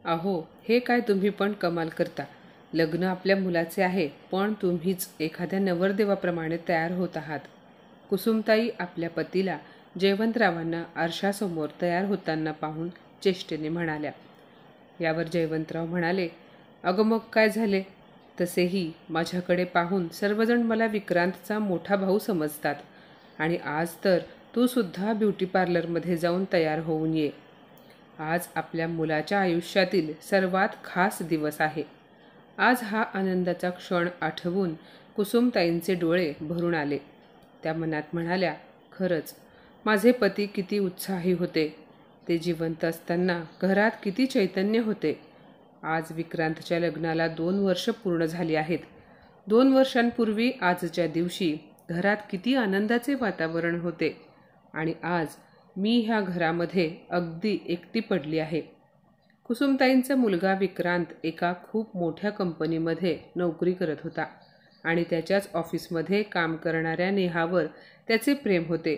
अहो, हे काय तुम्ही पण कमाल करता. लग्न आपल्या मुलाचे आहे, पण तुम्हीच एखाद्या नवरदेवाप्रमाणे तयार होत आहात. कुसुमताई आपल्या पतीला जयवंतरावांना आरशासमोर तयार होताना पाहून चेष्टेने म्हणाल्या. यावर जयवंतराव म्हणाले, अगं मग काय झाले? तसेही माझ्याकडे पाहून सर्वजण मला विक्रांतचा मोठा भाऊ समजतात आणि आज तर तू सुद्धा ब्युटी पार्लरमध्ये जाऊन तयार होऊन ये. आज आपल्या मुलाच्या आयुष्यातील सर्वात खास दिवस आहे. आज हा आनंदाचा क्षण आठवून कुसुमताईंचे डोळे भरून आले. त्या मनात म्हणाल्या, खरंच माझे पती किती उत्साही होते. ते जिवंत असताना घरात किती चैतन्य होते. आज विक्रांतच्या लग्नाला 2 वर्ष पूर्ण झाली आहेत. 2 वर्षांपूर्वी आजच्या दिवशी घरात किती आनंदाचे वातावरण होते आणि आज मी ह्या घरामध्ये अगदी एकटी पडली आहे. कुसुमताईंचा मुलगा विक्रांत एका खूप मोठ्या कंपनीमध्ये नोकरी करत होता आणि त्याच्याच ऑफिसमध्ये काम करणाऱ्या नेहावर त्याचे प्रेम होते.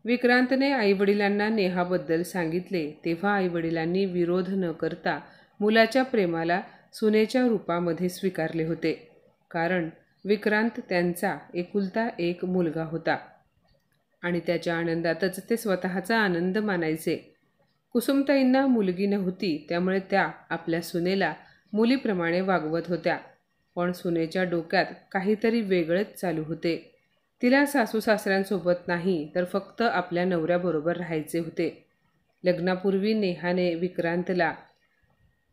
विक्रांतने आईवडिलांना नेहाबद्दल सांगितले तेव्हा आईवडिलांनी विरोध न करता मुलाच्या प्रेमाला सुनेच्या रूपामध्ये स्वीकारले होते. कारण विक्रांत त्यांचा एकुलता एक मुलगा होता आणि त्याच्या आनंदातच ते स्वतःचा आनंद मानायचे. कुसुमताईंना मुलगी नव्हती, त्यामुळे त्या आपल्या सुनेला मुलीप्रमाणे वागवत होत्या. पण सुनेच्या डोक्यात काहीतरी वेगळेच चालू होते. तिला सासू सासऱ्यांसोबत नाही तर फक्त आपल्या नवऱ्याबरोबर राहायचे होते. लग्नापूर्वी नेहाने विक्रांतला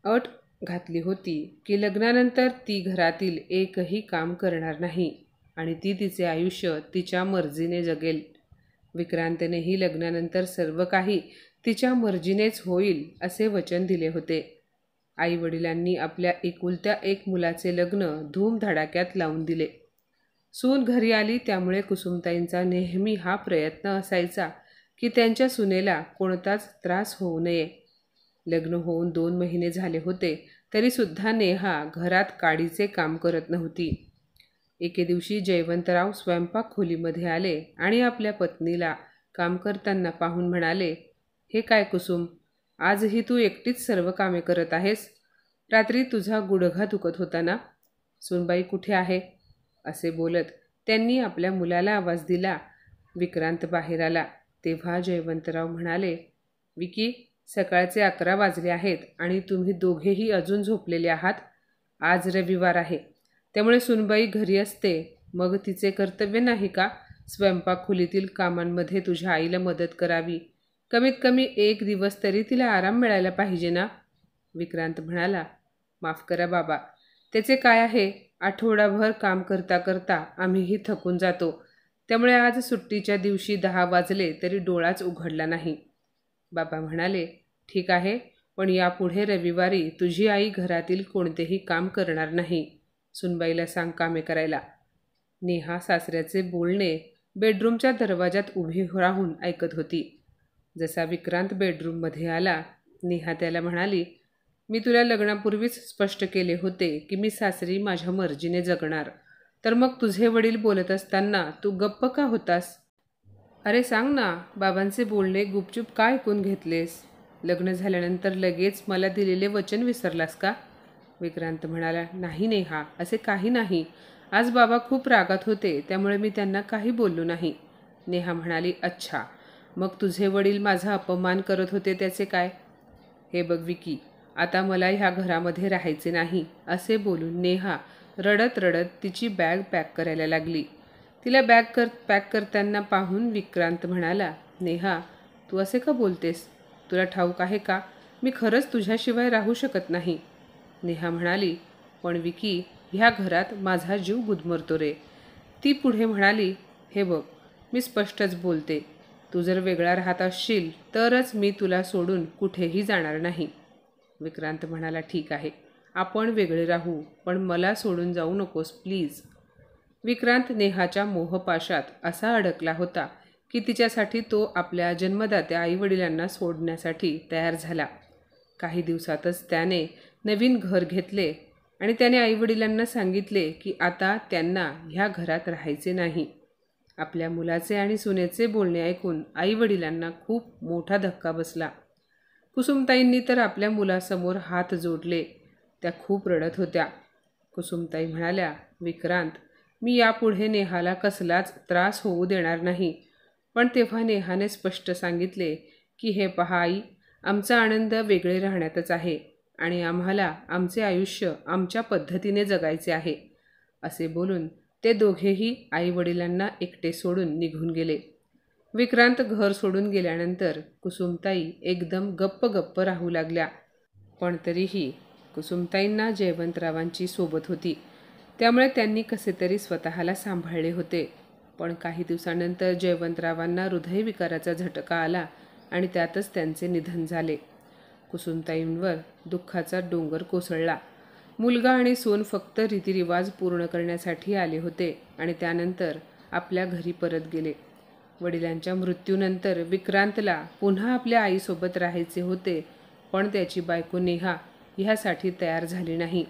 अट घातली होती की लग्नानंतर ती घरातील एकही काम करणार नाही आणि ती तिचे आयुष्य तिच्या मर्जीने जगेल. विक्रांतनेही लग्नानंतर सर्व काही तिच्या मर्जीनेच होईल असे वचन दिले होते. आईवडिलांनी आपल्या एकुलत्या एक मुलाचे लग्न धूमधडाक्यात लावून दिले. सून घरी आली त्यामुळे कुसुमताईंचा नेहमी हा प्रयत्न असायचा की त्यांच्या सुनेला कोणताच त्रास होऊ नये. लग्न होऊन 2 महिने झाले होते तरीसुद्धा नेहा घरात काडीचे काम करत नव्हती. एके दिवशी जयवंतराव स्वयंपाक खोलीमध्ये आले आणि आपल्या पत्नीला काम करताना पाहून म्हणाले, हे काय कुसुम, आजही तू एकटीच सर्व कामे करत आहेस? रात्री तुझा गुडघा दुखत होता ना? सूनबाई कुठे आहे? असे बोलत त्यांनी आपल्या मुलाला आवाज दिला. विक्रांत बाहेर आला तेव्हा जयवंतराव म्हणाले, विकी, सकाळचे 11 वाजले आहेत आणि तुम्ही दोघेही अजून झोपलेले आहात. आज रविवार आहे त्यामुळे सुनबाई घरी असते, मग तिचे कर्तव्य नाही का स्वयंपाक खोलीतील कामांमध्ये तुझ्या आईला मदत करावी? कमीत कमी 1 दिवस तरी तिला आराम मिळायला पाहिजे ना? विक्रांत म्हणाला, माफ करा बाबा, त्याचे काय आहे, आठवडाभर काम करता करता आम्हीही थकून जातो, त्यामुळे आज सुट्टीच्या दिवशी 10 वाजले तरी डोळाच उघडला नाही. बाबा म्हणाले, ठीक आहे, पण यापुढे रविवारी तुझी आई घरातील कोणतेही काम करणार नाही. सुनबाईला सांग कामे करायला. नेहा सासऱ्याचे बोलणे बेडरूमच्या दरवाजात उभी राहून ऐकत होती. जसा विक्रांत बेडरूममध्ये आला, नेहा त्याला म्हणाली, मी तुला लग्नापूर्वीच स्पष्ट केले होते की मी सासरी माझ्या मर्जीने जगणार, तर मग तुझे वडील बोलत असताना तू गप्प का होतास? अरे सांग ना, बाबांचे बोलणे गुपचूप का ऐकून घेतलेस? लग्न झाल्यानंतर लगेच मला दिलेले वचन विसरलास का? विक्रांत म्हणाला, नाही नेहा, असे काही नाही. आज बाबा खूप रागात होते त्यामुळे मी त्यांना काही बोललो नाही. नेहा म्हणाली, अच्छा, मग तुझे वडील माझा अपमान करत होते त्याचे काय? हे बघ विकी, आता मला ह्या घरामध्ये राहायचे नाही असे बोलून नेहा रडत रडत तिची बॅग पॅक करायला लागली. तिला बॅग पॅक करताना पाहून विक्रांत म्हणाला, नेहा, तू असे का बोलतेस? तुला ठाऊक आहे का, मी खरंच तुझ्याशिवाय राहू शकत नाही. नेहा म्हणाली, पण विकी, ह्या घरात माझा जीव गुदमरतो रे. ती पुढे म्हणाली, हे बघ, मी स्पष्टच बोलते, तू जर वेगळा राहत असशील तरच मी तुला सोडून कुठेही जाणार नाही. विक्रांत म्हणाला, ठीक आहे, आपण वेगळे राहू, पण मला सोडून जाऊ नकोस प्लीज. विक्रांत नेहाच्या मोहपाशात असा अडकला होता की तिच्यासाठी तो आपल्या जन्मदात्या आईवडिलांना सोडण्यासाठी तयार झाला. काही दिवसातच त्याने नवीन घर घेतले आणि त्याने आईवडिलांना सांगितले की आता त्यांना ह्या घरात राहायचे नाही. आपल्या मुलाचे आणि सुनेचे बोलणे ऐकून आईवडिलांना खूप मोठा धक्का बसला. कुसुमताईंनी तर आपल्या मुलासमोर हात जोडले. त्या खूप रडत होत्या. कुसुमताई म्हणाल्या, विक्रांत, मी यापुढे नेहाला कसलाच त्रास होऊ देणार नाही. पण तेव्हा नेहाने स्पष्ट सांगितले की हे पहा आई, आमचा आनंद वेगळे राहण्यातच आहे आणि आम्हाला आमचे आयुष्य आमच्या पद्धतीने जगायचे आहे. असे बोलून ते दोघेही आईवडिलांना एकटे सोडून निघून गेले. विक्रांत घर सोडून गेल्यानंतर कुसुमताई एकदम गप्प गप्प राहू लागल्या. पण तरीही कुसुमताईंना जयवंतरावांची सोबत होती, त्यामुळे त्यांनी कसे तरी स्वतःला सांभाळले होते. पण काही दिवसानंतर जयवंतरावांना हृदयविकाराचा झटका आला आणि त्यातच त्यांचे निधन झाले. कुसुमताईंवर दुःखाचा डोंगर कोसळला. मुलगा आणि सून फक्त रीतिरिवाज पूर्ण करण्यासाठी आले होते आणि त्यानंतर आपल्या घरी परत गेले. वडिलांच्या मृत्यूनंतर विक्रांतला पुन्हा आपल्या आईसोबत राहायचे होते, पण त्याची बायको नेहा ह्यासाठी तयार झाली नाही.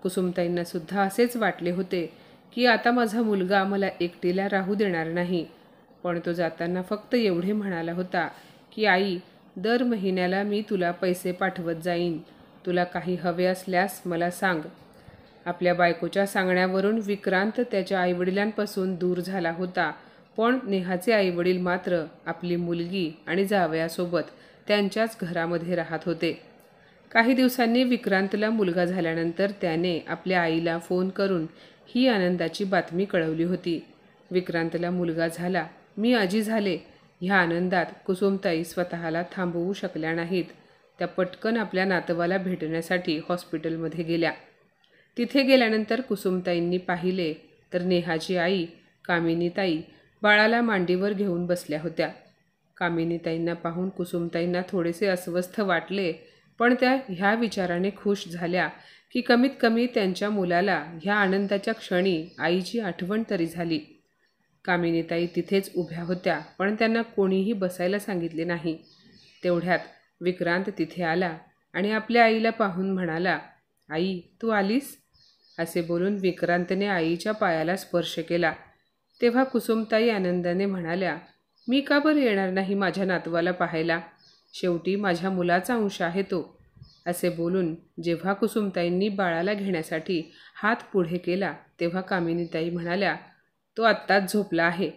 कुसुमताईंना सुद्धा असेच वाटले होते की आता माझा मुलगा मला एकटीला राहू देणार नाही. पण तो जाताना फक्त एवढे म्हणाला होता की आई, दर महिन्याला मी तुला पैसे पाठवत जाईन. तुला काही हवे असल्यास मला सांग. आपल्या बायकोच्या सांगण्यावरून विक्रांत त्याच्या आईवडिलांपासून दूर झाला होता, पण नेहाचे आईवडील मात्र आपली मुलगी आणि जावयासोबत त्यांच्याच घरामध्ये राहत होते. काही दिवसांनी विक्रांतला मुलगा झाल्यानंतर त्याने आपल्या आईला फोन करून ही आनंदाची बातमी कळवली होती. विक्रांतला मुलगा झाला, मी आजी झाले. ह्या आनंदात कुसुमताई स्वतःला थांबवू शकल्या नाहीत. त्या पटकन आपल्या नातवाला भेटण्यासाठी हॉस्पिटलमध्ये गेल्या. तिथे गेल्यानंतर कुसुमताईंनी पाहिले तर नेहाची आई कामिनीताई बाळाला मांडीवर घेऊन बसल्या होत्या. कामिनीताईंना पाहून कुसुमताईंना थोडेसे अस्वस्थ वाटले, पण त्या ह्या विचाराने खुश झाल्या की कमीत कमी त्यांच्या मुलाला ह्या आनंदाच्या क्षणी आईची आठवण तरी झाली. कामिनीताई तिथेच उभ्या होत्या, पण त्यांना कोणीही बसायला सांगितले नाही. तेवढ्यात विक्रांत तिथे आला आणि आपल्या आईला पाहून म्हणाला, आई, तू आलीस? असे बोलून विक्रांतने आईच्या पायाला स्पर्श केला. तेव्हा कुसुमताई आनंदाने म्हणाल्या, मी का बरं येणार नाही माझ्या नातवाला पाहायला? शेवटी माझ्या मुलाचा अंश आहे तो. असे बोलून जेव्हा कुसुमताईंनी बाळाला घेण्यासाठी हात पुढे केला तेव्हा कामिनीताई म्हणाल्या, तो आत्ताच झोपला आहे.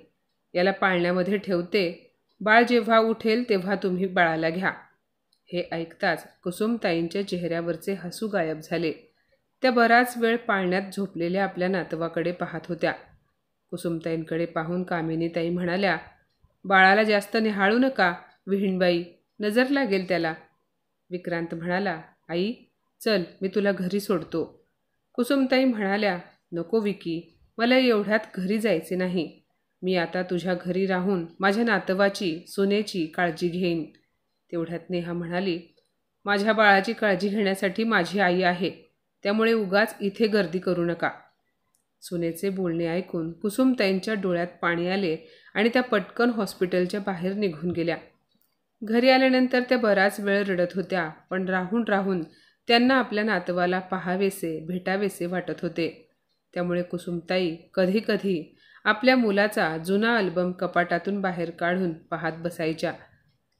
याला पाळण्यामध्ये ठेवते. बाळ जेव्हा उठेल तेव्हा तुम्ही बाळाला घ्या. हे ऐकताच कुसुमताईंच्या चेहऱ्यावरचे हसू गायब झाले. त्या बराच वेळ पाळण्यात झोपलेल्या आपल्या नातवाकडे पाहत होत्या. कुसुमताईंकडे पाहून कामिनीताई म्हणाल्या, बाळाला जास्त निहाळू नका विहीणबाई, नजर लागेल त्याला. विक्रांत म्हणाला, आई, चल मी तुला घरी सोडतो. कुसुमताई म्हणाल्या, नको विकी, मला एवढ्यात घरी जायचे नाही. मी आता तुझ्या घरी राहून माझ्या नातवाची, सुनेची काळजी घेईन. तेवढ्यात नेहा म्हणाली, माझ्या बाळाची काळजी घेण्यासाठी माझी आई आहे, त्यामुळे उगाच इथे गर्दी करू नका. सुनेचे बोलणे ऐकून कुसुमताईंच्या डोळ्यात पाणी आले आणि त्या पटकन हॉस्पिटलच्या बाहेर निघून गेल्या. घरी आल्यानंतर त्या बराच वेळ रडत होत्या, पण राहून राहून त्यांना आपल्या नातवाला पाहावेसे, भेटावेसे वाटत होते. त्यामुळे कुसुमताई कधी कधी आपल्या मुलाचा जुना अल्बम कपाटातून बाहेर काढून पाहत बसायच्या.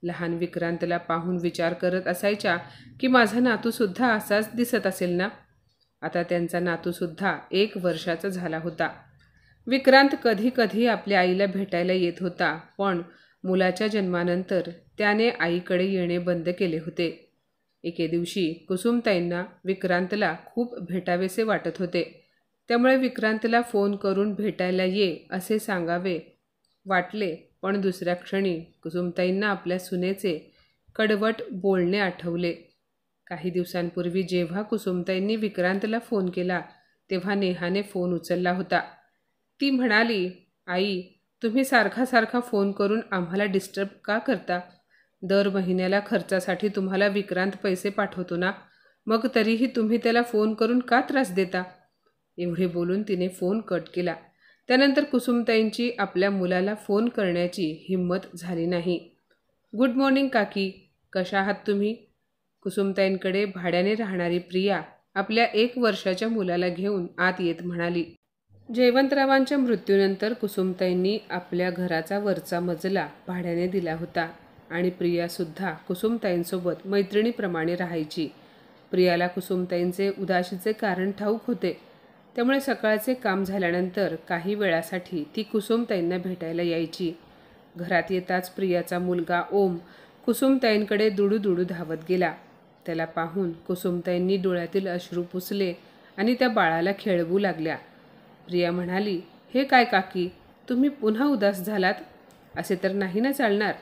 लहान विक्रांतला पाहून विचार करत असायच्या की माझा नातूसुद्धा असाच दिसत असेल ना. आता त्यांचा नातूसुद्धा 1 वर्षाचा झाला होता. विक्रांत कधी कधी आपल्या आईला भेटायला येत होता, पण मुलाच्या जन्मानंतर त्याने आईकडे येणे बंद केले होते. एके दिवशी कुसुमताईंना विक्रांतला खूप भेटावेसे वाटत होते, त्यामुळे विक्रांतला फोन करून भेटायला ये असे सांगावे वाटले. पण दुसऱ्या क्षणी कुसुमताईंना आपल्या सुनेचे कडवट बोलणे आठवले. काही दिवसांपूर्वी जेव्हा कुसुमताईंनी विक्रांतला फोन केला तेव्हा नेहाने फोन उचलला होता. ती म्हणाली, आई, तुम्ही सारखा सारखा फोन करून आम्हाला डिस्टर्ब का करता? दर महिन्याला खर्चासाठी तुम्हाला विक्रांत पैसे पाठवतो ना, मग तरीही तुम्ही त्याला फोन करून का त्रास देता? एवढे बोलून तिने फोन कट केला. त्यानंतर कुसुमताईंची आपल्या मुलाला फोन करण्याची हिंमत झाली नाही. गुड मॉर्निंग काकी, कशा आहात तुम्ही? कुसुमताईंकडे भाड्याने राहणारी प्रिया आपल्या 1 वर्षाच्या मुलाला घेऊन आत येत म्हणाली. जयवंतरावांच्या मृत्यूनंतर कुसुमताईंनी आपल्या घराचा वरचा मजला भाड्याने दिला होता. आणि प्रियासुद्धा कुसुमताईंसोबत मैत्रिणीप्रमाणे राहायची. प्रियाला कुसुमताईंचे उदासीचे कारण ठाऊक होते, त्यामुळे सकाळचे काम झाल्यानंतर काही वेळासाठी ती कुसुमताईंना भेटायला यायची. घरात येताच प्रियाचा मुलगा ओम कुसुमताईंकडे दुडू धावत गेला. त्याला पाहून कुसुमताईंनी डोळ्यातील अश्रू पुसले आणि त्या बाळाला खेळवू लागल्या. प्रिया म्हणाली, हे काय काकी, तुम्ही पुन्हा उदास झालात? असे तर नाही ना चालणार.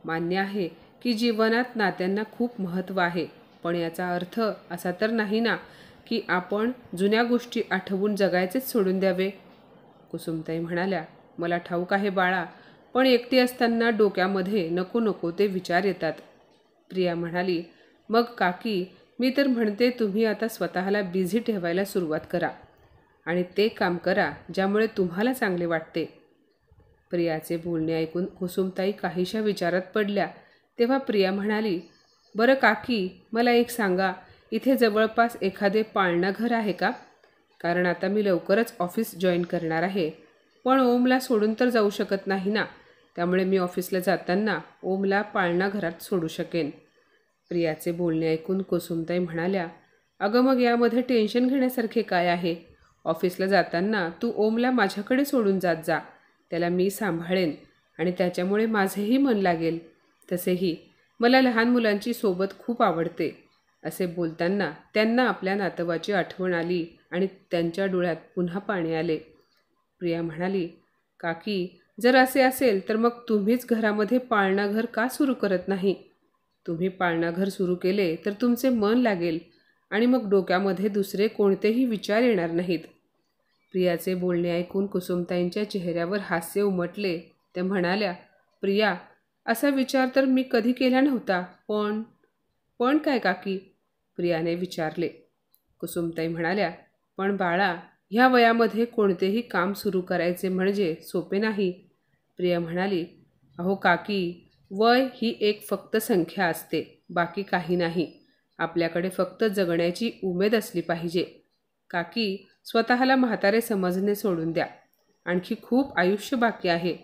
मान्य आहे की जीवनात नात्यांना खूप महत्त्व आहे, पण याचा अर्थ असा तर नाही ना की आपण जुन्या गोष्टी आठवून जगायचेच सोडून द्यावे. कुसुमताई म्हणाल्या, मला ठाऊक आहे बाळा, पण एकटी असताना डोक्यामध्ये नको नको ते विचार येतात. प्रिया म्हणाली, मग काकी, मी तर म्हणते तुम्ही आता स्वतःला बिझी ठेवायला सुरुवात करा आणि ते काम करा ज्यामुळे तुम्हाला चांगले वाटते. प्रियाचे बोलणे ऐकून कुसुमताई काहीशा विचारात पडल्या. तेव्हा प्रिया म्हणाली, बरं काकी, मला एक सांगा, इथे जवळपास एखादे पाळणा घर आहे का? कारण आता मी लवकरच ऑफिस जॉईन करणार आहे, पण ओमला सोडून तर जाऊ शकत नाही ना, त्यामुळे मी ऑफिसला जाताना ओमला पाळणा घरात सोडू शकेन. प्रियाचे बोलणे ऐकून कुसुमताई म्हणाल्या, अगं मग यामध्ये टेन्शन घेण्यासारखे काय आहे? ऑफिसला जाताना तू ओमला माझ्याकडे सोडून जात जा, त्याला मी सांभाळेन आणि त्याच्यामुळे माझेही मन लागेल. तसेही मला लहान मुलांची सोबत खूप आवडते. असे बोलताना त्यांना आपल्या नातवाची आठवण आली आणि त्यांच्या डोळ्यात पुन्हा पाणी आले. प्रिया म्हणाली, काकी, जर असे असेल तर मग तुम्हीच घरामध्ये पाळणा घर का सुरू करत नाही? तुम्ही पाळणा घर सुरू केले तर तुमचे मन लागेल आणि मग डोक्यामध्ये दुसरे कोणतेही विचार येणार नाहीत. प्रियाचे बोलणे ऐकून कुसुमताईंच्या चेहऱ्यावर हास्य उमटले. त्या म्हणाल्या, प्रिया, असा विचार तर मी कधी केला नव्हता, पण काय काकी? प्रियाने विचारले. कुसुमताई म्हणाल्या, पण बाळा, ह्या वयामध्ये कोणतेही काम सुरू करायचे म्हणजे सोपे नाही. प्रिया म्हणाली, अहो काकी, वय ही एक फक्त संख्या असते, बाकी काही नाही. आपल्याकडे फक्त जगण्याची उमेद असली पाहिजे. काकी, स्वतःला म्हातारे समजणे सोडून द्या. आणखी खूप आयुष्य बाकी आहे.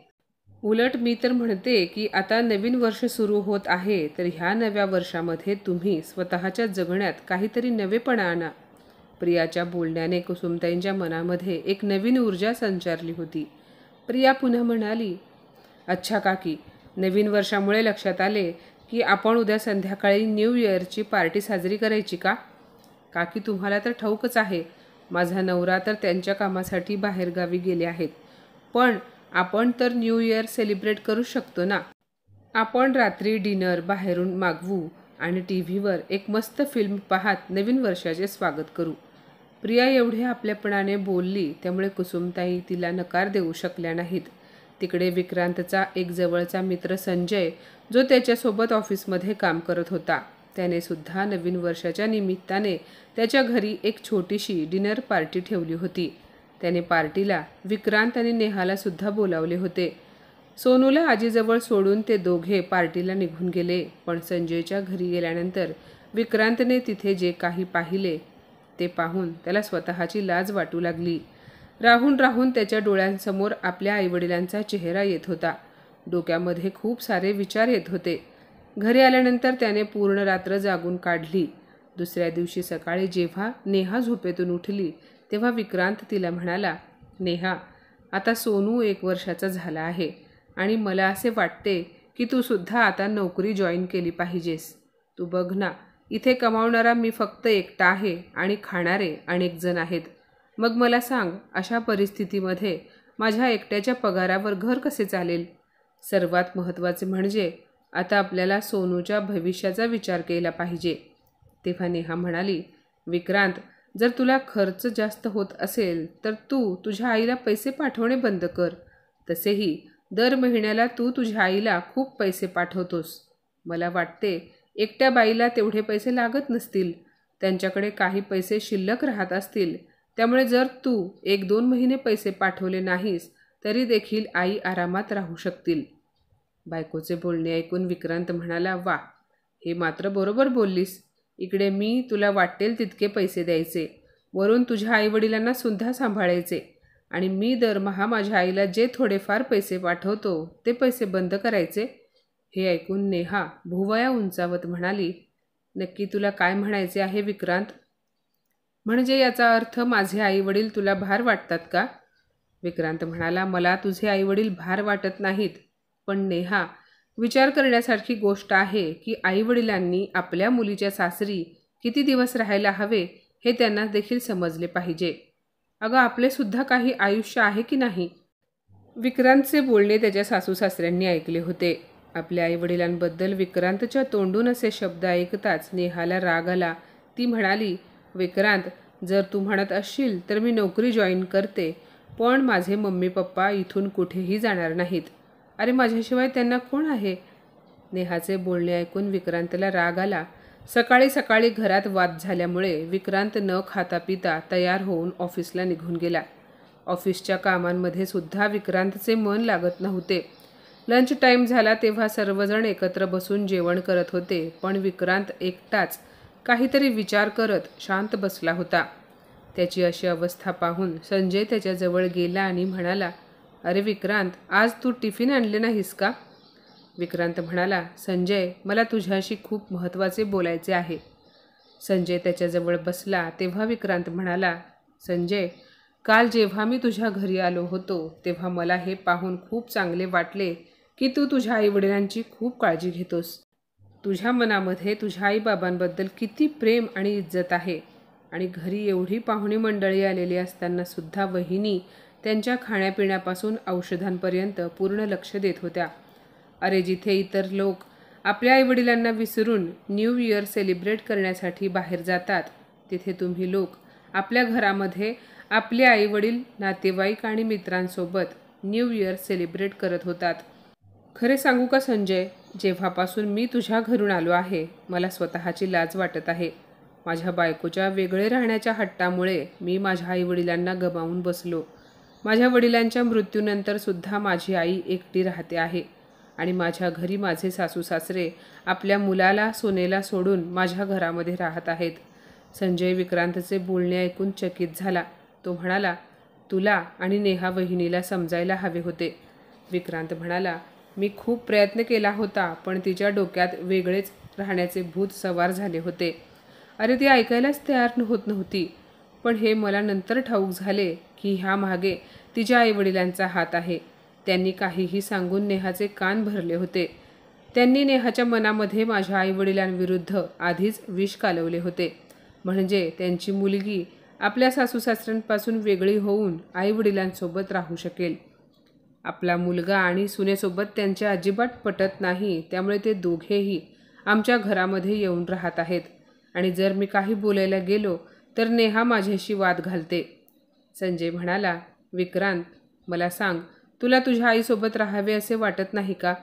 उलट मी तर म्हणते की आता नवीन वर्ष सुरू होत आहे, तर ह्या नव्या वर्षामध्ये तुम्ही स्वतःच्या जगण्यात काहीतरी नवेपणा आणा. प्रियाच्या बोलण्याने कुसुमताईंच्या मनामध्ये एक नवीन ऊर्जा संचारली होती. प्रिया पुन्हा म्हणाली, अच्छा काकी, नवीन वर्षामुळे लक्षात आले की आपण उद्या संध्याकाळी न्यू इयरची पार्टी साजरी करायची का? काकी, तुम्हाला तर ठाऊकच आहे, माझा नवरा तर त्यांच्या कामासाठी बाहेरगावी गेले आहेत, पण आपण तर न्यू इयर सेलिब्रेट करू शकतो ना. आपण रात्री डिनर बाहेरून मागवू आणि टीव्हीवर एक मस्त फिल्म पाहत नवीन वर्षाचे स्वागत करू. प्रिया एवढे आपल्यापणाने बोलली, त्यामुळे कुसुमताई तिला नकार देऊ शकल्या नाहीत. तिकडे विक्रांतचा एक जवळचा मित्र संजय, जो त्याच्यासोबत ऑफिसमध्ये काम करत होता, त्याने सुद्धा नवीन वर्षाच्या निमित्ताने त्याच्या घरी एक छोटीशी डिनर पार्टी ठेवली होती. त्याने पार्टीला विक्रांत आणि नेहाला सुद्धा बोलावले होते. सोनूला आजीजवळ सोडून ते दोघे पार्टीला निघून गेले. पण संजयच्या घरी गेल्यानंतर विक्रांतने तिथे जे काही पाहिले ते पाहून त्याला स्वतःची लाज वाटू लागली. राहून राहून त्याच्या डोळ्यांसमोर आपल्या आईवडिलांचा चेहरा येत होता. डोक्यामध्ये खूप सारे विचार येत होते. घरी आल्यानंतर त्याने पूर्ण रात्र जागून काढली. दुसऱ्या दिवशी सकाळी जेव्हा नेहा झोपेतून उठली तेव्हा विक्रांत तिला म्हणाला, नेहा, आता सोनू 1 वर्षाचा झाला आहे आणि मला असे वाटते की तू सुद्धा आता नोकरी जॉईन केली पाहिजेस. तू बघ ना, इथे कमावणारा मी फक्त एकटा आहे आणि खाणारे अनेक जण आहेत. मग मला सांग, अशा परिस्थितीमध्ये माझ्या एकट्याच्या पगारावर घर कसे चालेल? सर्वात महत्त्वाचे म्हणजे आता आपल्याला सोनूच्या भविष्याचा विचार केला पाहिजे. तेव्हा नेहा म्हणाली, विक्रांत, जर तुला खर्च जास्त होत असेल तर तू तुझ्या आईला पैसे पाठवणे बंद कर. तसेही दर महिन्याला तू तुझ्या आईला खूप पैसे पाठवतोस. मला वाटते एकट्या बाईला तेवढे पैसे लागत नसतील, त्यांच्याकडे काही पैसे शिल्लक राहत असतील. त्यामुळे जर तू 1-2 महिने पैसे पाठवले नाहीस तरी देखील आई आरामात राहू शकतील. बायकोचे बोलणे ऐकून विक्रांत म्हणाला, वा, हे मात्र बरोबर बोललीस. इकडे मी तुला वाटेल तितके पैसे द्यायचे, वरून तुझ्या आईवडिलांना सुद्धा सांभाळायचे, आणि मी दरमहा माझ्या आईला जे थोडेफार पैसे पाठवतो ते पैसे बंद करायचे. हे ऐकून नेहा भुवया उंचावत म्हणाली, नक्की तुला काय म्हणायचे आहे विक्रांत? म्हणजे याचा अर्थ माझे आईवडील तुला भार वाटतात का? विक्रांत म्हणाला, मला तुझे आईवडील भार वाटत नाहीत, पण नेहा, विचार करण्यासारखी गोष्ट आहे की आईवडिलांनी आपल्या मुलीच्या सासरी किती दिवस राहायला हवे हे त्यांना देखील समजले पाहिजे. अगं, आपले सुद्धा काही आयुष्य आहे की नाही? विक्रांतचे बोलणे त्याच्या सासू सासऱ्यांनी ऐकले होते. आपल्या आईवडिलांबद्दल विक्रांतच्या तोंडून असे शब्द ऐकताच नेहाला राग आला. ती म्हणाली, विक्रांत, जर तू म्हणत असशील तर मी नोकरी जॉईन करते, पण माझे मम्मी पप्पा इथून कुठेही जाणार नाहीत. अरे, माझ्याशिवाय त्यांना कोण आहे? नेहाचे बोलणे ऐकून विक्रांतला राग आला. सकाळी सकाळी घरात वाद झाल्यामुळे विक्रांत न खाता पिता तयार होऊन ऑफिसला निघून गेला. ऑफिसच्या कामांमध्ये सुद्धा विक्रांतचे मन लागत नव्हते. लंच टाईम झाला तेव्हा सर्वजण एकत्र बसून जेवण करत होते, पण विक्रांत एकटाच काहीतरी विचार करत शांत बसला होता. त्याची अशी अवस्था पाहून संजय त्याच्याजवळ गेला आणि म्हणाला, अरे विक्रांत, आज तू टिफिन आणले नाहीस का? विक्रांत म्हणाला, संजय, मला तुझ्याशी खूप महत्त्वाचे बोलायचे आहे. संजय त्याच्याजवळ बसला तेव्हा विक्रांत म्हणाला, संजय, काल जेव्हा मी तुझ्या घरी आलो होतो तेव्हा मला हे पाहून खूप चांगले वाटले की तू तुझ्या आईवडिलांची खूप काळजी घेतोस. तुझ्या मनामध्ये तुझ्या आईबाबांबद्दल किती प्रेम आणि इज्जत आहे. आणि घरी एवढी पाहुणी मंडळी आलेली असताना सुद्धा वहिनी त्यांच्या खाण्यापिण्यापासून औषधांपर्यंत पूर्ण लक्ष देत होत्या. अरे, जिथे इतर लोक आपल्या आईवडिलांना विसरून न्यू इयर सेलिब्रेट करण्यासाठी बाहेर जातात, तिथे तुम्ही लोक आपल्या घरामध्ये आपले आईवडील, नातेवाईक आणि मित्रांसोबत न्यू इयर सेलिब्रेट करत होतात. खरे सांगू का संजय, जेव्हापासून मी तुझ्या घरून आलो आहे मला स्वतःची लाज वाटत आहे. माझ्या बायकोच्या वेगळे राहण्याच्या हट्टामुळे मी माझ्या आईवडिलांना गमावून बसलो. माझ्या वडिलांच्या मृत्यूनंतर सुद्धा माझी आई एकटी राहते आहे आणि माझ्या घरी माझे सासू सासरे आपल्या मुलाला सोनेला सोडून माझ्या घरामध्ये राहत आहेत. संजय विक्रांतचे बोलणे ऐकून चकित झाला. तो म्हणाला, तुला आणि नेहा वहिनीला समजायला हवे होते. विक्रांत म्हणाला, मी खूप प्रयत्न केला होता, पण तिच्या डोक्यात वेगळेच राहण्याचे भूत सवार झाले होते. अरे, ती ऐकायलाच तयार होत नव्हती. पण हे मला नंतर ठाऊक झाले की ह्यामागे तिच्या आईवडिलांचा हात आहे. त्यांनी काहीही सांगून नेहाचे कान भरले होते. त्यांनी नेहाच्या मनामध्ये माझ्या आईवडिलांविरुद्ध आधीच विष कालवले होते. म्हणजे त्यांची मुलगी आपल्या सासूसासऱ्यांपासून वेगळी होऊन आईवडिलांसोबत राहू शकेल. आपला मुलगा आणि सुनेसोबत त्यांचे अजिबात पटत नाही, त्यामुळे ते दोघेही आमच्या घरामध्ये येऊन राहत आहेत. आणि जर मी काही बोलायला गेलो तर नेहा माझ्याशी वाद घालते. संजय म्हणाला, विक्रांत, मला सांग, तुला तुझ्या आईसोबत राहावे असे वाटत नाही का?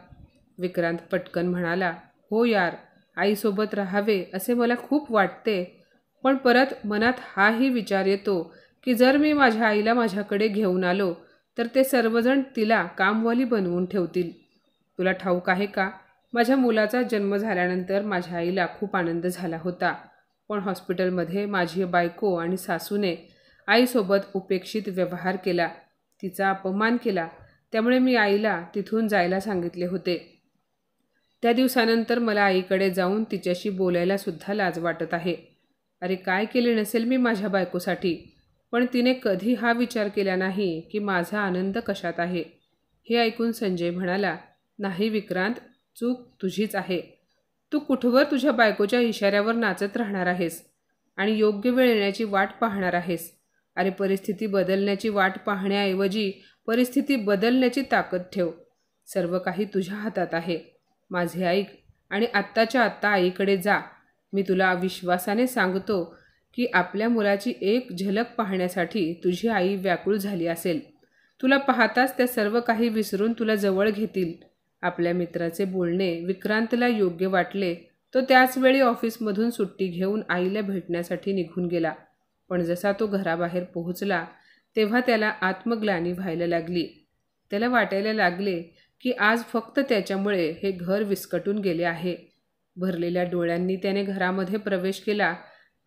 विक्रांत पटकन म्हणाला, हो यार, आईसोबत राहावे असे मला खूप वाटते, पण परत मनात हाही विचार येतो की जर मी माझ्या आईला माझ्याकडे घेऊन आलो तर ते सर्वजण तिला कामवाली बनवून ठेवतील. तुला ठाऊक आहे का, माझ्या मुलाचा जन्म झाल्यानंतर माझ्या आईला खूप आनंद झाला होता, पण हॉस्पिटलमध्ये माझी बायको आणि सासूने आईसोबत उपेक्षित व्यवहार केला, तिचा अपमान केला. त्यामुळे मी आईला तिथून जायला सांगितले होते. त्या दिवसानंतर मला आईकडे जाऊन तिच्याशी बोलायला सुद्धा लाज वाटत आहे. अरे, काय केले नसेल मी माझ्या बायकोसाठी, पण तिने कधी हा विचार केला नाही की माझा आनंद कशात आहे. हे ऐकून संजय म्हणाला, नाही विक्रांत, चूक तुझीच आहे. तू कुठवर तुझ्या बायकोच्या इशाऱ्यावर नाचत राहणार आहेस आणि योग्य वेळ येण्याची वाट पाहणार आहेस. अरे, परिस्थिती बदलण्याची वाट पाहण्याऐवजी परिस्थिती बदलण्याची ताकद ठेव. सर्व काही तुझ्या हातात आहे. माझे ऐक आणि आत्ताच्या आत्ता आईकडे जा. मी तुला विश्वासाने सांगतो की आपल्या मुलाची एक झलक पाहण्यासाठी तुझी आई व्याकुळ झाली असेल. तुला पाहताच त्या सर्व काही विसरून तुला जवळ घेतील. आपल्या मित्राचे बोलणे विक्रांतला योग्य वाटले. तो त्याच वेळी ऑफिसमधून सुट्टी घेऊन आईला भेटण्यासाठी निघून गेला. पण जसा तो घराबाहेर पोहोचला तेव्हा त्याला आत्मग्लानी व्हायला लागली. त्याला वाटायला लागले की आज फक्त त्याच्यामुळे हे घर विस्कटून गेले आहे. भरलेल्या डोळ्यांनी त्याने घरामध्ये प्रवेश केला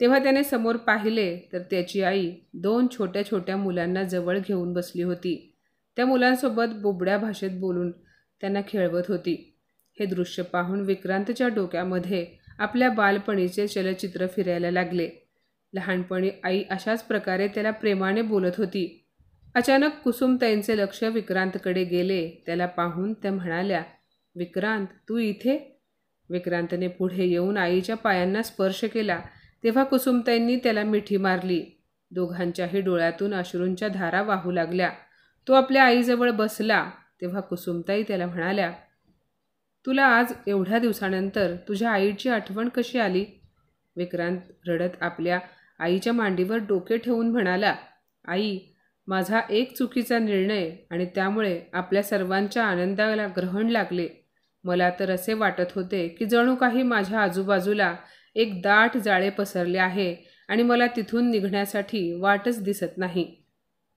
तेव्हा त्याने समोर पाहिले तर त्याची आई 2 छोट्या छोट्या मुलांना जवळ घेऊन बसली होती. त्या मुलांसोबत बोबड्या भाषेत बोलून त्यांना खेळवत होती. हे दृश्य पाहून विक्रांतच्या डोक्यामध्ये आपल्या बालपणीचे चलचित्र फिरायला लागले. लहानपणी आई अशाच प्रकारे त्याला प्रेमाने बोलत होती. अचानक कुसुमताईंचे लक्ष विक्रांतकडे गेले. त्याला पाहून त्या म्हणाल्या, विक्रांत, तू इथे? विक्रांतने पुढे येऊन आईच्या पायांना स्पर्श केला. तेव्हा कुसुमताईंनी त्याला मिठी मारली. दोघांच्याही डोळ्यातून अश्रूंच्या धारा वाहू लागल्या. तो आपल्या आईजवळ बसला. तेव्हा कुसुमताई त्याला म्हणाल्या, तुला आज एवढ्या दिवसानंतर तुझ्या आईची आठवण कशी आली? विक्रांत रडत आपल्या आईच्या मांडीवर डोके ठेवून म्हणाला, आई, माझा एक चुकीचा निर्णय आणि त्यामुळे आपल्या सर्वांच्या आनंदाला ग्रहण लागले. मला तर असे वाटत होते की जणू काही माझ्या आजूबाजूला एक दाट जाळे पसरले आहे आणि मला तिथून निघण्यासाठी वाटच दिसत नाही.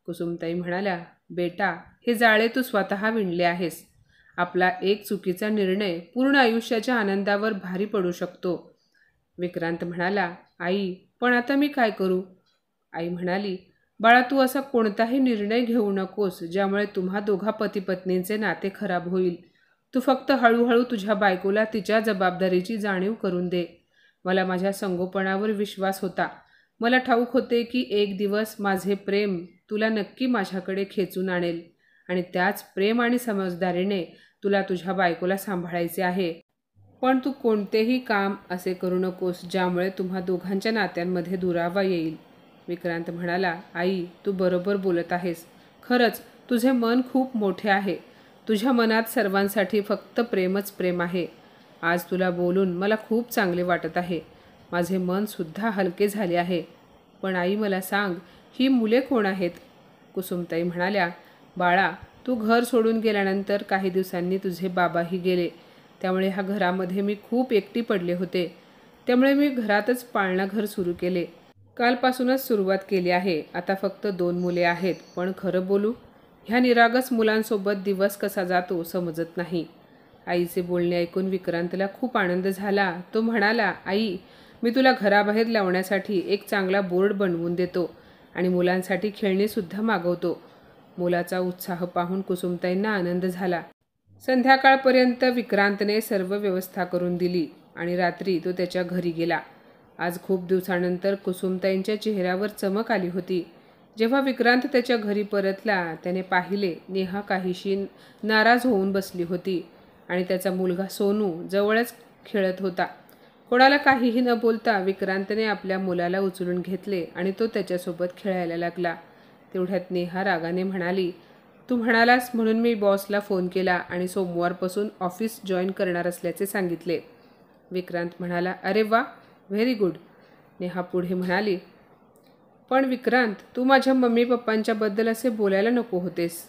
कुसुमताई म्हणाल्या, बेटा, हे जाळे तू स्वतः विणले आहेस. आपला एक चुकीचा निर्णय पूर्ण आयुष्याच्या आनंदावर भारी पडू शकतो. विक्रांत म्हणाला, आई, पण आता मी काय करू? आई म्हणाली, बाळा, तू असा कोणताही निर्णय घेऊ नकोस ज्यामुळे तुम्हा दोघा पतीपत्नींचे नाते खराब होईल. तू फक्त हळूहळू तुझ्या बायकोला तिच्या जबाबदारीची जाणीव करून दे. मला माझ्या संगोपनावर विश्वास होता. मला ठाऊक होते की एक दिवस माझे प्रेम तुला नक्की माझ्याकडे खेचून आणेल आणि त्याच प्रेम आणि समजदारीने तुला तुझ्या बायकोला सांभाळायचे आहे. पण तू कोणतेही काम असे करू नकोस ज्यामुळे तुम्हा दोघांच्या नात्यांमध्ये दुरावा येईल. विक्रांत म्हणाला, आई, तू बरोबर बोलत आहेस. खरंच तुझे मन खूप मोठे आहे. तुझ्या मनात सर्वांसाठी फक्त प्रेमच प्रेम आहे. आज तुला बोलून मला खूप चांगले वाटत आहे. माझे मनसुद्धा हलके झाले आहे. पण आई, मला सांग, ही मुले कोण आहेत? कुसुमताई म्हणाल्या, बाळा, तू घर सोडून गेल्यानंतर काही दिवसांनी तुझे बाबाही गेले. त्यामुळे ह्या घरामध्ये मी खूप एकटी पडले होते. त्यामुळे मी घरातच पाळणाघर सुरू केले. कालपासूनच सुरुवात केली आहे. आता फक्त 2 मुले आहेत. पण खरं बोलू, ह्या निरागस मुलांसोबत दिवस कसा जातो समजत नाही. आईचे बोलणे ऐकून विक्रांतला खूप आनंद झाला. तो म्हणाला, आई, मी तुला घराबाहेर लावण्यासाठी एक चांगला बोर्ड बनवून देतो आणि मुलांसाठी खेळणीसुद्धा मागवतो. मुलाचा उत्साह पाहून कुसुमताईंना आनंद झाला. संध्याकाळपर्यंत विक्रांतने सर्व व्यवस्था करून दिली आणि रात्री तो त्याच्या घरी गेला. आज खूप दिवसानंतर कुसुमताईंच्या चेहऱ्यावर चमक आली होती. जेव्हा विक्रांत त्याच्या घरी परतला, त्याने पाहिले नेहा काहीशी नाराज होऊन बसली होती आणि त्याचा मुलगा सोनू जवळच खेळत होता. कोणाला काहीही न बोलता विक्रांतने आपल्या मुलाला उचलून घेतले आणि तो त्याच्यासोबत खेळायला लागला. तेवढ्यात नेहा रागाने म्हणाली, तू म्हणालास म्हणून मी बॉसला फोन केला आणि सोमवारपासून ऑफिस जॉईन करणार असल्याचे सांगितले. विक्रांत म्हणाला, अरे वा, व्हेरी गुड. नेहा पुढे म्हणाली, पण विक्रांत, तू माझ्या मम्मी पप्पांच्याबद्दल असे बोलायला नको होतेस.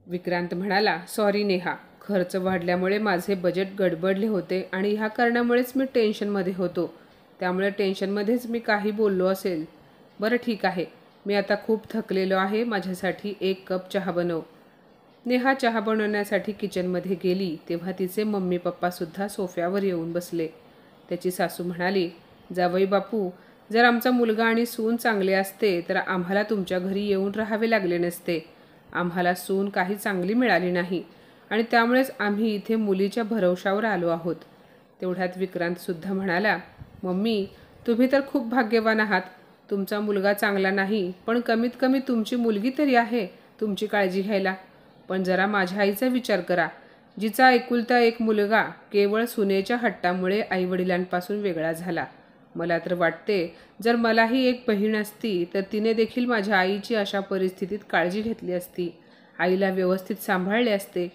विक्रांत म्हणाला, सॉरी नेहा, खर्च वाढल्यामुळे माझे बजेट गडबडले होते आणि ह्या कारणामुळेच मी टेन्शनमध्ये होतो. त्यामुळे टेन्शनमध्येच मी काही बोललो असेल. बरं ठीक आहे, मी आता खूप थकलेलो आहे. माझ्यासाठी 1 कप चहा बनव. नेहा चहा बनवण्यासाठी किचनमध्ये गेली तेव्हा तिचे मम्मी पप्पासुद्धा सोफ्यावर येऊन बसले. त्याची सासू म्हणाली, जावई बापू, जर आमचा मुलगा आणि सून चांगले असते तर आम्हाला तुमच्या घरी येऊन राहावे लागले नसते. आम्हाला सून काही चांगली मिळाली नाही आणि त्यामुळेच आम्ही इथे मुलीच्या भरवशावर आलो आहोत. तेवढ्यात विक्रांतसुद्धा म्हणाला, मम्मी, तुम्ही तर खूप भाग्यवान आहात. तुमचा मुलगा चांगला नाही, पण कमीत कमी तुमची मुलगी तरी आहे तुमची काळजी घ्यायला. पण जरा माझ्या आईचा विचार करा, जिचा एकुलता एक मुलगा केवळ सुनेच्या हट्टामुळे आईवडिलांपासून वेगळा झाला. मला तर वाटते जर मलाही एक बहीण असती तर तिने देखील माझ्या आईची अशा परिस्थितीत काळजी घेतली असती, आईला व्यवस्थित सांभाळले असते.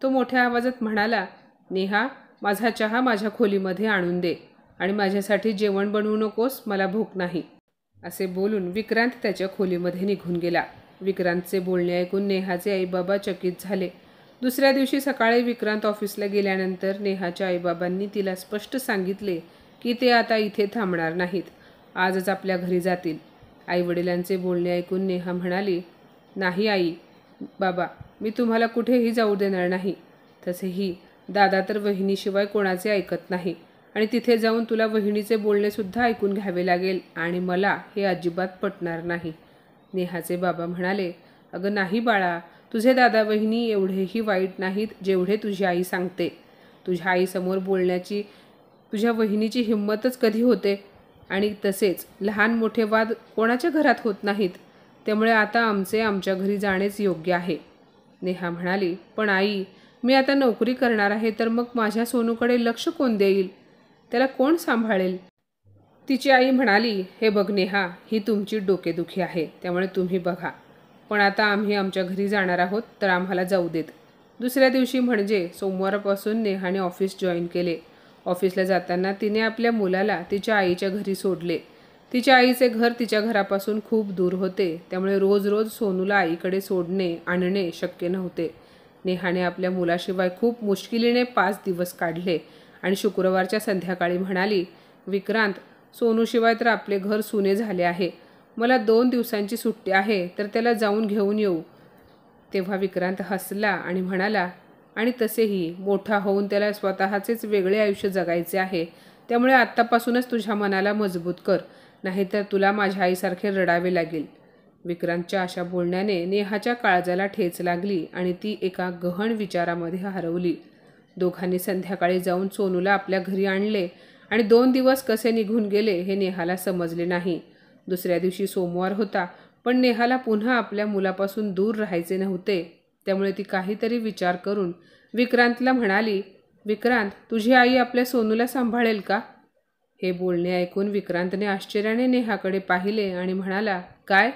तो मोठ्या आवाजात म्हणाला, नेहा, माझा चहा माझ्या खोलीमध्ये आणून दे आणि माझ्यासाठी जेवण बनवू नकोस, मला भूक नाही. असे बोलून विक्रांत त्याच्या खोलीमध्ये निघून गेला. विक्रांतचे बोलणे ऐकून नेहाचे आईबाबा चकित झाले. दुसऱ्या दिवशी सकाळी विक्रांत ऑफिसला गेल्यानंतर नेहाच्या आईबाबांनी तिला स्पष्ट सांगितले की ते आता इथे थांबणार नाहीत, आजच आपल्या घरी जातील. आईवडिलांचे बोलणे ऐकून नेहा म्हणाली, नाही आई बाबा, मी तुम्हाला कुठेही जाऊ देणार नाही. तसेही दादा तर वहिनीशिवाय कोणाचे ऐकत नाही आणि तिथे जाऊन तुला वहिनीचे बोलणेसुद्धा ऐकून घ्यावे लागेल आणि मला हे अजिबात पटणार नाही. नेहाचे बाबा म्हणाले, अगं नाही बाळा, तुझे दादा वहिनी एवढेही वाईट नाहीत जेवढे तुझी आई सांगते. तुझ्या आईसमोर बोलण्याची तुझ्या वहिनीची हिंमतच कधी होते? आणि तसेच लहान मोठे वाद कोणाच्या घरात होत नाहीत, त्यामुळे आता आमच्या घरी जाणेच योग्य आहे. नेहा म्हणाली, पण आई, मी आता नोकरी करणार आहे, तर मग माझ्या सोनूकडे लक्ष कोण देईल? त्याला कोण सांभाळेल? तिची आई म्हणाली, हे बघ नेहा, ही तुमची डोकेदुखी आहे, त्यामुळे तुम्ही बघा. पण आता आम्ही आमच्या घरी जाणार आहोत, तर आम्हाला जाऊ देत. दुसऱ्या दिवशी म्हणजे सोमवारपासून नेहाने ऑफिस जॉईन केले. ऑफिसला जाताना तिने आपल्या मुलाला तिच्या आईच्या घरी सोडले. तिच्या आईचे घर तिच्या घरापासून खूप दूर होते, त्यामुळे रोज रोज सोनूला आईकडे सोडणे आणणे शक्य नव्हते. नेहाने आपल्या मुलाशिवाय खूप मुश्किलीने 5 दिवस काढले आणि शुक्रवारच्या संध्याकाळी म्हणाली, विक्रांत, सोनूशिवाय तर आपले घर सुने झाले आहे. मला 2 दिवसांची सुट्टी आहे, तर त्याला जाऊन घेऊन येऊ. तेव्हा विक्रांत हसला आणि म्हणाला, आणि तसेही मोठा होऊन त्याला स्वतःचेच वेगळे आयुष्य जगायचे आहे, त्यामुळे आत्तापासूनच तुझ्या मनाला मजबूत कर, नाहीतर तुला माझ्या आईसारखे रडावे लागेल. विक्रांतच्या अशा बोलण्याने नेहाच्या काळजाला ठेच लागली आणि ती एका गहन विचारामध्ये हरवली. दोघांनी संध्याकाळी जाऊन सोनूला आपल्या घरी आणले आणि 2 दिवस कसे निघून गेले हे नेहाला समजले नाही. दुसऱ्या दिवशी सोमवार होता, पण नेहाला पुन्हा आपल्या मुलापासून दूर राहायचे नव्हते, त्यामुळे ती काहीतरी विचार करून विक्रांतला म्हणाली, विक्रांत, तुझी आई आपल्या सोनूला सांभाळेल का? हे बोलणे ऐकून विक्रांतने आश्चर्याने नेहाकडे पाहिले आणि म्हणाला, काय?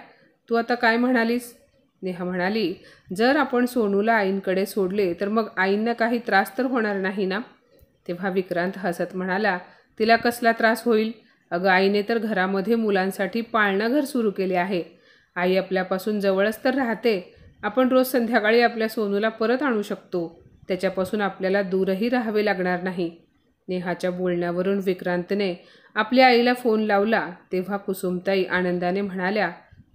तू आता काय म्हणालीस? नेहा म्हणाली, जर आपण सोनूला आईंकडे सोडले तर मग आईंना काही त्रास तर होणार नाही ना? तेव्हा विक्रांत हसत म्हणाला, तिला कसला त्रास होईल? अगं, आईने तर घरामध्ये मुलांसाठी पाळणं घर सुरू केले आहे. आई आपल्यापासून जवळच तर राहते. आपण रोज संध्याकाळी आपल्या सोनूला परत आणू शकतो. त्याच्यापासून आपल्याला दूरही राहावे लागणार नाही. नेहाच्या बोलण्यावरून विक्रांतने आपल्या आईला फोन लावला. तेव्हा कुसुमताई आनंदाने म्हणाल्या,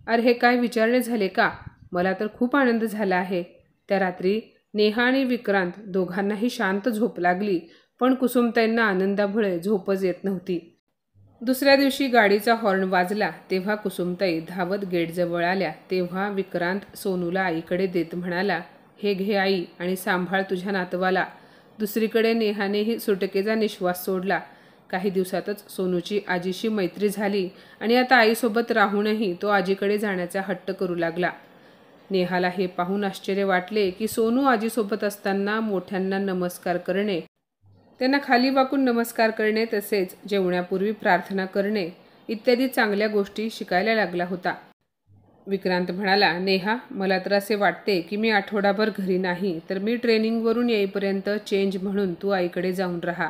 अरे, हे काय विचारणे झाले का? मला तर खूप आनंद झाला आहे. त्या रात्री नेहा आणि विक्रांत दोघांनाही शांत झोप लागली, पण कुसुमताईंना आनंदामुळे झोपच येत नव्हती. दुसऱ्या दिवशी गाडीचा हॉर्न वाजला, तेव्हा कुसुमताई धावत गेटजवळ आल्या. तेव्हा विक्रांत सोनूला आईकडे देत म्हणाला, हे घे आई आणि सांभाळ तुझ्या नातवाला. दुसरीकडे नेहानेही सुटकेचा निश्वास सोडला. काही दिवसातच सोनूची आजीशी मैत्री झाली आणि आता आईसोबत राहूनही तो आजीकडे जाण्याचा हट्ट करू लागला. नेहाला हे पाहून आश्चर्य वाटले की सोनू आजीसोबत असताना मोठ्यांना नमस्कार करणे, त्यांना खाली वाकून नमस्कार करणे, तसेच जेवण्यापूर्वी प्रार्थना करणे इत्यादी चांगल्या गोष्टी शिकायला लागला होता. विक्रांत म्हणाला, नेहा, मला तर असे वाटते की मी आठवडाभर घरी नाही, तर मी ट्रेनिंगवरून येईपर्यंत चेंज म्हणून तू आईकडे जाऊन राहा.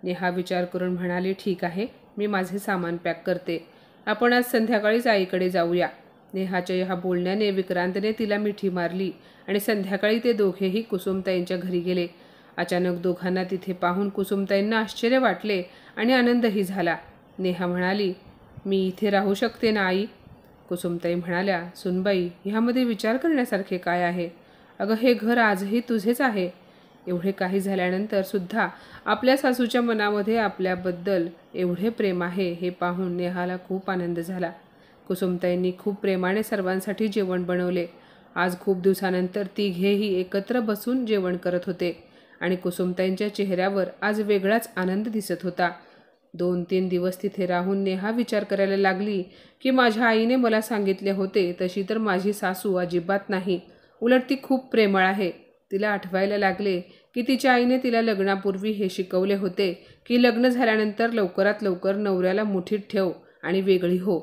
नेहा विचार करून म्हणाली, ठीक आहे, मी माझे सामान पॅक करते. आपण आज संध्याकाळीच आईकडे जाऊया. नेहाच्या ह्या बोलण्याने विक्रांतने तिला मिठी मारली आणि संध्याकाळी ते दोघेही कुसुमताईंच्या घरी गेले. अचानक दोघांना तिथे पाहून कुसुमताईंना आश्चर्य वाटले आणि आनंदही झाला. नेहा म्हणाली, मी इथे राहू शकते ना आई? कुसुमताई म्हणाल्या, सुनबाई, ह्यामध्ये विचार करण्यासारखे काय आहे? अगं, हे घर आजही तुझेच आहे. एवढे काही झाल्यानंतर सुद्धा आपल्या सासूच्या मनामध्ये आपल्याबद्दल एवढे प्रेम आहे हे पाहून नेहाला खूप आनंद झाला. कुसुमताईंनी खूप प्रेमाने सर्वांसाठी जेवण बनवले. आज खूप दिवसानंतर तिघेही एकत्र बसून जेवण करत होते आणि कुसुमताईंच्या चेहऱ्यावर आज वेगळाच आनंद दिसत होता. 2-3 दिवस तिथे राहून नेहा विचार करायला लागली की माझ्या आईने मला सांगितले होते तशी तर माझी सासू अजिबात नाही, उलट ती खूप प्रेमळ आहे. तिला आठवायला लागले की तिच्या आईने तिला लग्नापूर्वी हे शिकवले होते की लग्न झाल्यानंतर लवकरात लवकर नवऱ्याला मुठीत ठेव आणि वेगळी हो.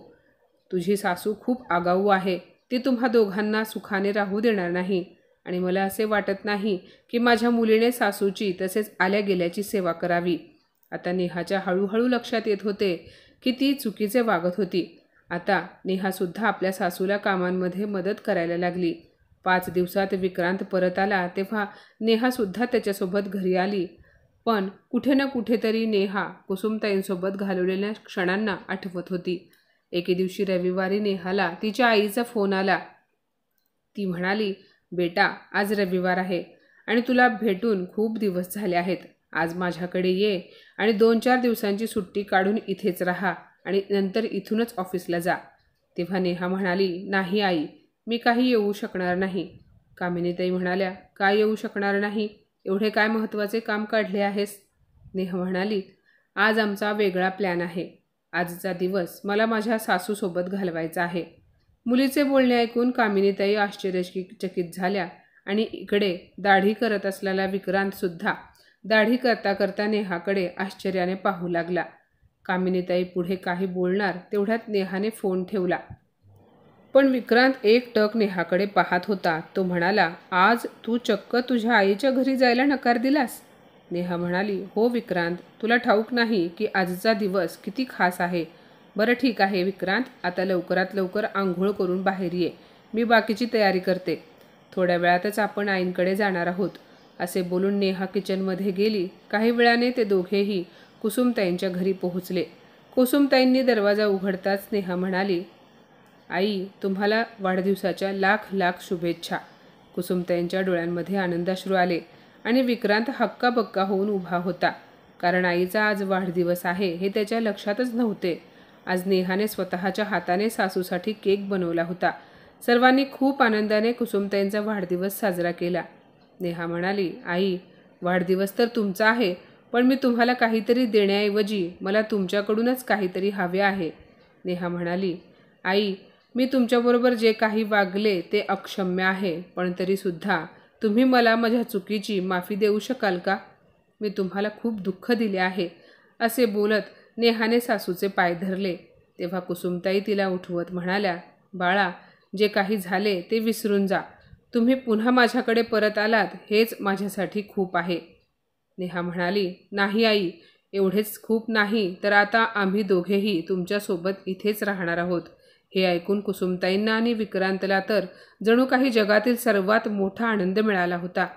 तुझी सासू खूप आगाऊ आहे, ती तुम्हा दोघांना सुखाने राहू देणार नाही आणि मला असे वाटत नाही की माझ्या मुलीने सासूची तसेच आल्या गेल्याची सेवा करावी. आता नेहाच्या हळूहळू लक्षात येत होते की ती चुकीचे वागत होती. आता नेहासुद्धा आपल्या सासूला कामांमध्ये मदत करायला लागली. 5 दिवसात विक्रांत परत आला तेव्हा नेहासुद्धा त्याच्यासोबत घरी आली. पण कुठे ना कुठेतरी नेहा कुसुमताईंसोबत घालवलेल्या क्षणांना आठवत होती. एके दिवशी रविवारी नेहाला तिच्या आईचा फोन आला. ती म्हणाली, बेटा, आज रविवार आहे आणि तुला भेटून खूप दिवस झाले आहेत. आज माझ्याकडे ये आणि 2-4 दिवसांची सुट्टी काढून इथेच राहा आणि नंतर इथूनच ऑफिसला जा. तेव्हा नेहा म्हणाली, नाही आई, मी काही येऊ शकणार नाही. कामिनीताई म्हणाल्या, काय येऊ शकणार नाही? एवढे काय महत्त्वाचे काम काढले आहेस? नेहा म्हणाली, आज आमचा वेगळा प्लॅन आहे. आजचा दिवस मला माझ्या सासूसोबत घालवायचा आहे. मुलीचे बोलणे ऐकून कामिनीताई आश्चर्यचकित झाल्या आणि इकडे दाढी करत असलेला विक्रांतसुद्धा दाढी करता करता नेहाकडे आश्चर्याने पाहू लागला. कामिनीताई पुढे काही बोलणार तेवढ्यात नेहाने फोन ठेवला. पण विक्रांत एकटक नेहाकडे पाहत होता. तो म्हणाला, आज तू चक्क तुझ्या आईच्या घरी जायला नकार दिलास? नेहा म्हणाली, हो विक्रांत, तुला ठाऊक नाही की आजचा दिवस किती खास आहे. बरं ठीक आहे विक्रांत, आता लवकरात लवकर आंघोळ करून बाहेर ये. मी बाकीची तयारी करते. थोड्या वेळातच आपण आईंकडे जाणार आहोत. असे बोलून नेहा किचनमध्ये गेली. काही वेळाने ते दोघेही कुसुमताईंच्या घरी पोहोचले. कुसुमताईंनी दरवाजा उघडताच नेहा म्हणाली, आई, तुम्हाला वाढदिवसाच्या लाख लाख शुभेच्छा. कुसुमताईंच्या डोळ्यांमध्ये आनंदाश्रू आले आणि विक्रांत हक्काबक्का होऊन उभा होता. कारण आईचा आज वाढदिवस आहे हे त्याच्या लक्षातच नव्हते. आज नेहाने स्वतःच्या हाताने सासूसाठी केक बनवला होता. सर्वांनी खूप आनंदाने कुसुमताईंचा वाढदिवस साजरा केला. नेहा म्हणाली, आई, वाढदिवस तर तुमचा आहे, पण मी तुम्हाला काहीतरी देण्याऐवजी मला तुमच्याकडूनच काहीतरी हवे आहे. नेहा म्हणाली, आई, मी तुमच्याबरोबर जे काही वागले ते अक्षम्य आहे, पण तरीसुद्धा तुम्ही मला माझ्या चुकीची माफी देऊ शकाल का? मी तुम्हाला खूप दुःख दिले आहे. असे बोलत नेहाने सासूचे पाय धरले. तेव्हा कुसुमताई तिला उठवत म्हणाल्या, बाळा, जे काही झाले ते विसरून जा. तुम्ही पुन्हा माझ्याकडे परत आलात हेच माझ्यासाठी खूप आहे. नेहा म्हणाली, नाही आई, एवढेच खूप नाही तर आता आम्ही दोघेही तुमच्यासोबत इथेच राहणार आहोत. हे ऐकून कुसुमताईंना आणि विक्रांतला तर जणू काही जगातील सर्वात मोठा आनंद मिळाला होता.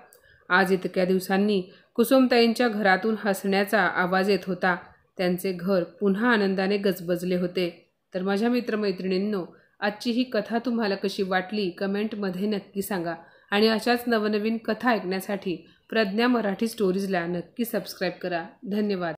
आज इतक्या दिवसांनी कुसुमताईंच्या घरातून हसण्याचा आवाज येत होता. त्यांचे घर पुन्हा आनंदाने गजबजले होते. तर माझ्या मित्रमैत्रिणींनो, आजची ही कथा तुम्हाला कशी वाटली कमेंटमध्ये नक्की सांगा. आणि अशाच नवनवीन कथा ऐकण्यासाठी प्रज्ञा मराठी स्टोरीजला नक्की सबस्क्राईब करा. धन्यवाद.